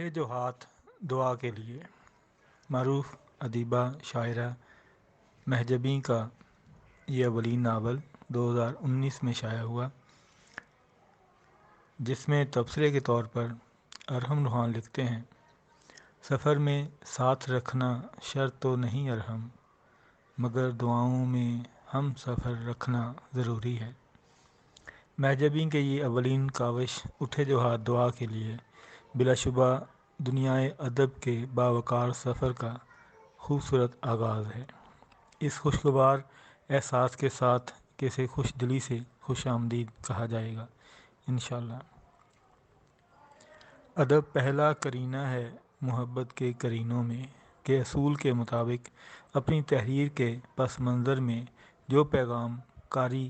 اٹھے جو ہاتھ دعا کے لیے۔ معروف ادیبہ شاعرہ مہجبیں کا یہ اولین ناول 2019 میں شائع ہوا، جس میں تبصرے کے طور پر ارحم روحان لکھتے ہیں: سفر میں ساتھ رکھنا شرط تو نہیں ارحم، مگر دعاؤں میں ہم سفر رکھنا ضروری ہے۔ مہجبیں کے یہ اولین کاوش اٹھے جو ہاتھ دعا کے لیے بلا شبہ دنیائے ادب کے باوقار سفر کا خوبصورت آغاز ہے۔ اس خوشگوار احساس کے ساتھ کہ اسے خوش دلی سے خوش آمدید کہا جائے گا انشاءاللہ۔ ادب پہلا قرینہ ہے محبت کے قرینوں میں کہ اصول کے مطابق اپنی تحریر کے پس منظر میں جو پیغام قاری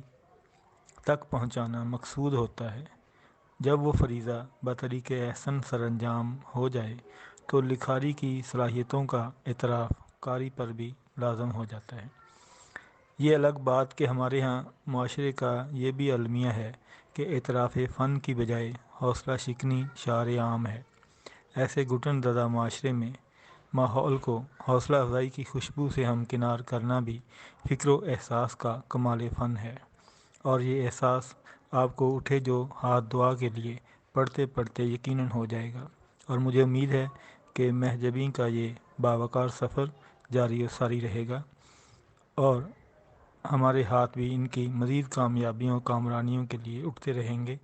تک پہنچانا مقصود ہوتا ہے، جب وہ فریضہ بطریق احسن سر انجام ہو جائے تو لکھاری کی صلاحیتوں کا اعتراف قاری پر بھی لازم ہو جاتا ہے۔ یہ الگ بات کہ ہمارے ہاں معاشرے کا یہ بھی المیہ ہے کہ اعتراف فن کی بجائے حوصلہ شکنی شعار عام ہے۔ ایسے گھٹن زدہ معاشرے میں ماحول کو حوصلہ افزائی کی خوشبو سے ہمکنار کرنا بھی فکر و احساس کا کمال فن ہے، اور یہ احساس آپ کو اٹھے جو ہاتھ دعا کے لیے پڑھتے پڑھتے یقیناً ہو جائے گا، اور مجھے امید ہے کہ مہجبیں کا یہ باوقار سفر جاری و ساری رہے گا اور ہمارے ہاتھ بھی ان کی مزید کامیابیوں کامرانیوں کے لیے اٹھتے رہیں گے۔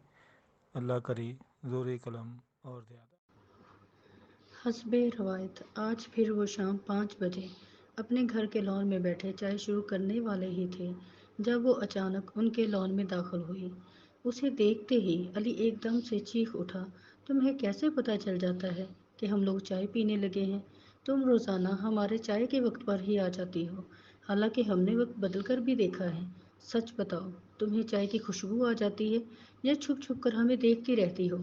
اللہ کرے زور قلم اور زیادہ۔ حسب روایت آج پھر وہ شام 5 بجے اپنے گھر کے لان میں بیٹھے چائے شروع کرنے والے ہی تھے جب وہ اچانک ان کے لان میں داخل ہوئی۔ اسے دیکھتے ہی علی ایک دم سے چیخ اٹھا، تمہیں کیسے پتہ چل جاتا ہے کہ ہم لوگ چائے پینے لگے ہیں؟ تم روزانہ ہمارے چائے کے وقت پر ہی آ جاتی ہو، حالانکہ ہم نے وقت بدل کر بھی دیکھا ہے۔ سچ بتاؤ، تمہیں چائے کی خوشبو آ جاتی ہے یا چھپ چھپ کر ہمیں دیکھتی رہتی ہو؟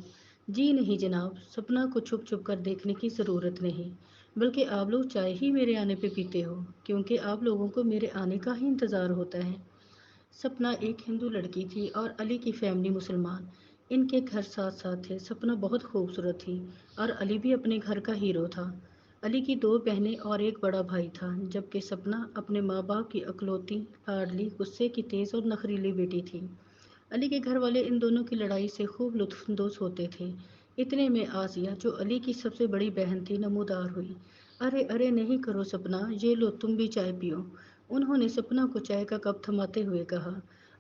جی نہیں جناب، سپنا کو چھپ چھپ کر دیکھنے کی ضرورت نہیں، بلکہ آپ لوگ چائے ہی میرے آنے پہ پیتے ہو، کیونکہ آپ لوگوں کو میرے آنے کا ہی انتظار ہوتا ہے۔ سپنا ایک ہندو لڑکی تھی اور علی کی فیملی مسلمان۔ ان کے گھر ساتھ ساتھ تھے۔ سپنا بہت خوبصورت تھی اور علی بھی اپنے گھر کا ہیرو تھا۔ علی کی 2 بہنیں اور ایک بڑا بھائی تھا، جبکہ سپنا اپنے ماں باپ کی اکلوتی، لاڈلی، غصے کی تیز اور نخریلی بیٹی تھی۔ علی کے گھر والے ان دونوں کی لڑائی سے خوب لطف اندوز ہوتے تھے۔ اتنے میں آسیہ، جو علی کی سب سے بڑی بہن تھی، نمودار ہوئی۔ ارے ارے نہیں کرو سپنا، یہ لو تم بھی چائے پیو، انہوں نے سپنا کو چائے کا کپ تھماتے ہوئے کہا۔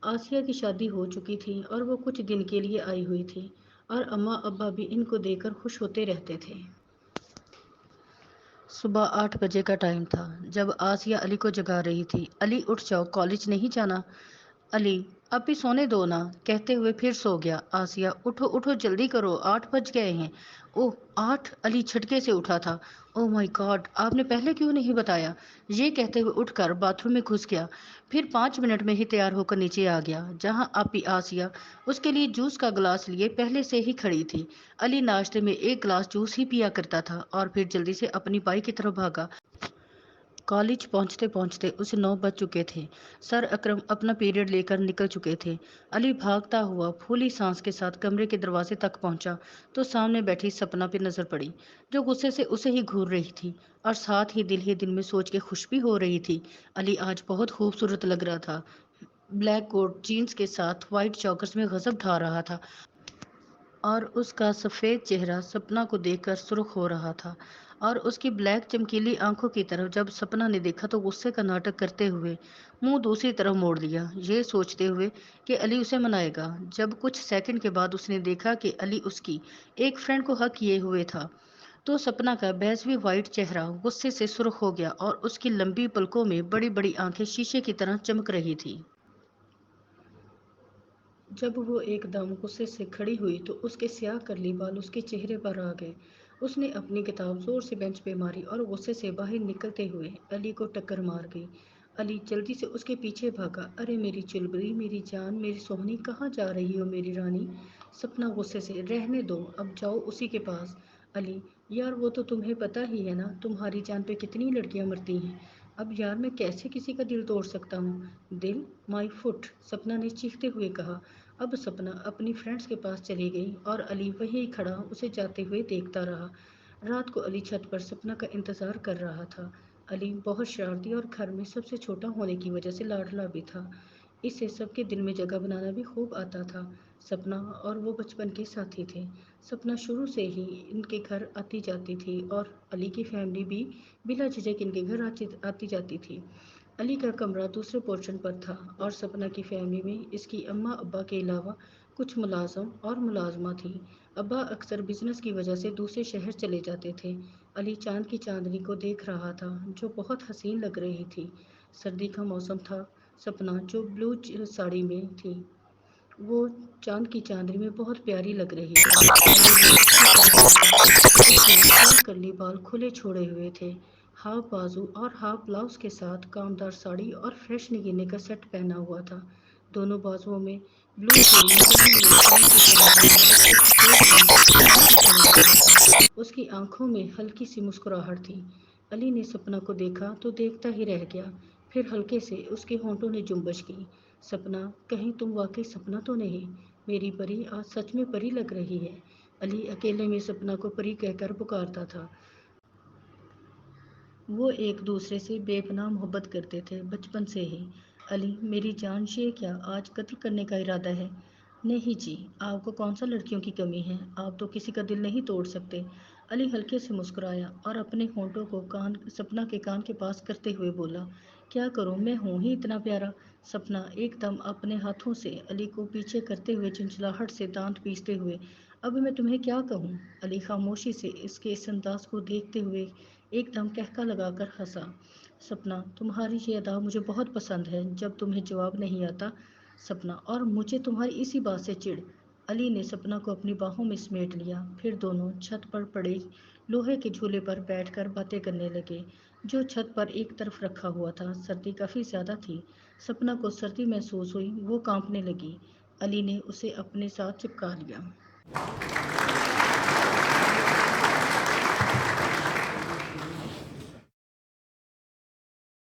آسیہ کی شادی ہو چکی تھی اور وہ کچھ دن کے لیے آئی ہوئی تھی، اور اماں ابا بھی ان کو دیکھ کر خوش ہوتے رہتے تھے۔ صبح 8 بجے کا ٹائم تھا جب آسیہ علی کو جگا رہی تھی۔ علی اٹھ جاؤ، کالج نہیں جانا؟ علی اب بھی سونے دو نا، کہتے ہوئے پھر سو گیا۔ آسیہ اٹھو اٹھو جلدی کرو، 8 بج گئے ہیں۔ اوہ 8! علی جھٹکے سے اٹھا تھا۔ اوہ مائی گاڈ، آپ نے پہلے کیوں نہیں بتایا؟ یہ کہتے ہوئے اٹھ کر باتھ روم میں گھس گیا، پھر 5 منٹ میں ہی تیار ہو کر نیچے آ گیا، جہاں آپی آسیہ اس کے لیے جوس کا گلاس لیے پہلے سے ہی کھڑی تھی۔ علی ناشتے میں 1 گلاس جوس ہی پیا کرتا تھا اور پھر جلدی سے اپنی بائک کی طرف بھاگا۔ کالج پہنچتے پہنچتے اسے 9 بج چکے تھے۔ سر اکرم اپنا پیریڈ لے کر نکل چکے تھے۔ علی بھاگتا ہوا پھولی سانس کے ساتھ کمرے کے دروازے تک پہنچا تو سامنے بیٹھی سپنا پہ نظر پڑی، جو غصے سے اسے ہی گھور رہی تھی اور ساتھ ہی دل میں سوچ کے خوش بھی ہو رہی تھی۔ علی آج بہت خوبصورت لگ رہا تھا۔ بلیک کوٹ جینز کے ساتھ وائٹ چاکرز میں غضب ڈھا رہا تھا، اور اس کا سفید چہرہ سپنا کو دیکھ کر سرخ ہو رہا تھا، اور اس کی بلیک چمکیلی آنکھوں کی طرف جب سپنا نے دیکھا تو غصے کا ناٹک کرتے ہوئے منہ دوسری طرف موڑ لیا، یہ سوچتے ہوئے کہ علی اسے منائے گا۔ جب کچھ سیکنڈ کے بعد اس نے دیکھا کہ علی اس کی ایک فرینڈ کو ہگ کیے ہوئے تھا تو سپنا کا بیضوی وائٹ چہرہ غصے سے سرخ ہو گیا اور اس کی لمبی پلکوں میں بڑی بڑی آنکھیں شیشے کی طرح چمک رہی تھی۔ جب وہ ایک دم غصے سے کھڑی ہوئی تو اس کے سیاہ کرلی بال اس کے چہرے پر آ گئے۔ اس نے اپنی کتاب زور سے بینچ پہ ماری اور غصے سے باہر نکلتے ہوئے علی کو ٹکر مار گئی۔ علی جلدی سے اس کے پیچھے بھاگا۔ ارے میری چلبری، میری جان، میری سوہنی، کہاں جا رہی ہو میری رانی؟ سپنا غصے سے، رہنے دو، اب جاؤ اسی کے پاس۔ علی یار وہ تو تمہیں پتہ ہی ہے نا، تمہاری جان پہ کتنی لڑکیاں مرتی ہیں، اب یار میں کیسے کسی کا دل توڑ سکتا ہوں؟ دل؟ مائی فٹ، سپنا نے چیختے ہوئے کہا۔ اب سپنا اپنی فرینڈز کے پاس چلی گئی اور علی وہیں کھڑا اسے جاتے ہوئے دیکھتا رہا۔ رات کو علی چھت پر سپنا کا انتظار کر رہا تھا۔ علی بہت شرارتی اور گھر میں سب سے چھوٹا ہونے کی وجہ سے لاڈلا بھی تھا۔ اسے سب کے دل میں جگہ بنانا بھی خوب آتا تھا۔ سپنا اور وہ بچپن کے ساتھی تھے۔ سپنا شروع سے ہی ان کے گھر آتی جاتی تھی اور علی کی فیملی بھی بلا جھجک ان کے گھر آتی جاتی تھی۔ علی کا کمرہ دوسرے پورشن پر تھا اور سپنا کی فیملی میں اس کی اماں ابا کے علاوہ کچھ ملازم اور ملازمہ تھی۔ ابا اکثر بزنس کی وجہ سے دوسرے شہر چلے جاتے تھے۔ علی چاند کی چاندنی کو دیکھ رہا تھا جو بہت حسین لگ رہی تھی۔ سردی کا موسم تھا۔ سپنا جو بلو ساڑی میں تھی وہ چاند کی چاندنی میں بہت پیاری لگ رہی تھی۔ علی نے اس کی طرف دیکھا۔ اس نے کھلا کرلی بال کھلے چھوڑے ہوئے تھے، ہاف بازو اور ہاف بلاؤز کے ساتھ کامدار ساڑی اور فریش نگینے کا سیٹ پہنا ہوا تھا۔ دونوں بازوؤں میں بلو چوڑیاں پہنی ہوئے چاند کی چاندنی میں سب سے سفید رنگ علی کی چمک رہا تھا۔ اس کی آنکھوں میں ہلکی سی مسکراہٹ تھی۔ علی نے سپنا کو دیکھا تو دیکھتا ہی رہ گیا، پھر ہلکے سے اس کے ہونٹوں نے جنبش کی۔ سپنا، کہیں تم واقعی سپنا تو نہیں؟ میری پری آج سچ میں پری لگ رہی ہے۔ علی اکیلے میں سپنا کو پری کہہ کر پکارتا تھا۔ وہ ایک دوسرے سے بے پناہ محبت کرتے تھے بچپن سے ہی۔ علی، میری جان، یہ کیا آج قتل کرنے کا ارادہ ہے؟ نہیں جی، آپ کو کون سا لڑکیوں کی کمی ہے؟ آپ تو کسی کا دل نہیں توڑ سکتے۔ علی ہلکے سے مسکرایا اور اپنے ہونٹوں کو سپنا کے کان کے پاس کرتے ہوئے بولا، کیا کروں، میں ہوں ہی اتنا پیارا۔ سپنا ایک دم اپنے ہاتھوں سے علی کو پیچھے کرتے ہوئے چنچلاہٹ سے دانت پیستے ہوئے، اب میں تمہیں کیا کہوں؟ علی خاموشی سے اس کے اس انداز کو دیکھتے ہوئے ایک دم قہقہ لگا کر ہنسا۔ سپنا، تمہاری یہ ادا مجھے بہت پسند ہے جب تمہیں جواب نہیں آتا۔ سپنا، اور مجھے تمہاری اسی بات سے چڑ۔ علی نے سپنا کو اپنی باہوں میں سمیٹ لیا، پھر دونوں چھت پر پڑے لوہے کے جھولے پر بیٹھ کر باتیں کرنے لگے جو چھت پر ایک طرف رکھا ہوا تھا۔ سردی کافی زیادہ تھی۔ سپنا کو سردی محسوس ہوئی، وہ کانپنے لگی۔ علی نے اسے اپنے ساتھ چپکا لیا۔